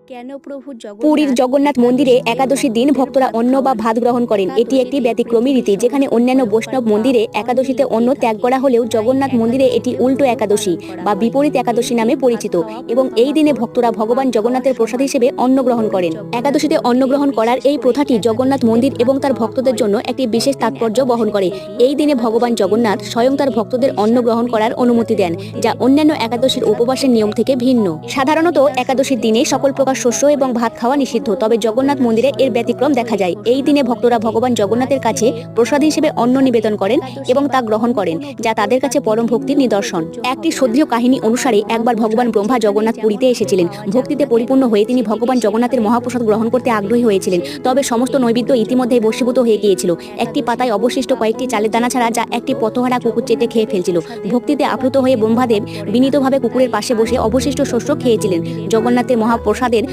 কেন প্রভু পুরীর জগন্নাথ জগন্নাথ মন্দিরে একাদশীর দিন ভক্তরা অন্ন বা ভাত গ্রহণ করেন। এটি একটি ব্যতিক্রমী রীতি, যেখানে অন্যান্য বৈষ্ণব মন্দিরে একাদশীতে অন্ন ত্যাগ করা হলেও জগন্নাথ মন্দিরে এটি উল্টো একাদশী বা বিপরীত একাদশী নামে পরিচিত। এবং এই দিনে ভক্তরা ভগবান জগন্নাথের প্রসাদ হিসেবে অন্ন গ্রহণ করেন। একাদশীতে অন্ন গ্রহণ করার এই প্রথাটি জগন্নাথ মন্দির এবং তার ভক্তদের জন্য একটি বিশেষ তাৎপর্য বহন করে। এই দিনে ভগবান জগন্নাথ স্বয়ং তার ভক্তদের অন্ন গ্রহণ করার অনুমতি দেন, যা অন্যান্য একাদশীর উপবাসের নিয়ম থেকে ভিন্ন। সাধারণত একাদশীর দিনে সকল প্রকার শস্য এবং ভাত খাওয়া নিষিদ্ধ, তবে জগন্নাথ মন্দিরে এর ব্যতিক্রম দেখা যায়। এই দিনে ভক্তরা ভগবান জগন্নাথের কাছে প্রসাদ হিসেবে অন্ন নিবেদন করেন এবং তা গ্রহণ করেন, যা তাদের কাছে পরম ভক্তির নিদর্শন। একটি শ্রদ্ধেয় কাহিনী অনুসারে একবার ভগবান ব্রহ্মা জগন্নাথ পুরীতে এসেছিলেন। ভক্তিতে পরিপূর্ণ হয়ে তিনি ভগবান জগন্নাথের মহাপ্রসাদ গ্রহণ করতে আগ্রহী হয়েছিলেন, তবে সমস্ত নৈবেদ্য ইতিমধ্যে বশীভূত হয়ে গিয়েছিল। একটি পাতায় অবশিষ্ট কয়েকটি চালের দানা ছাড়া, যা একটি পথহারা কুকুর চেটে খেয়ে ফেলছিল। ভক্তিতে আপ্লুত হয়ে ব্রহ্মাদেব বিনীতভাবে কুকুরের পাশে বসে অবশিষ্ট শস্য খেয়েছিলেন। জগন্নাথের মহাপ্রসাদের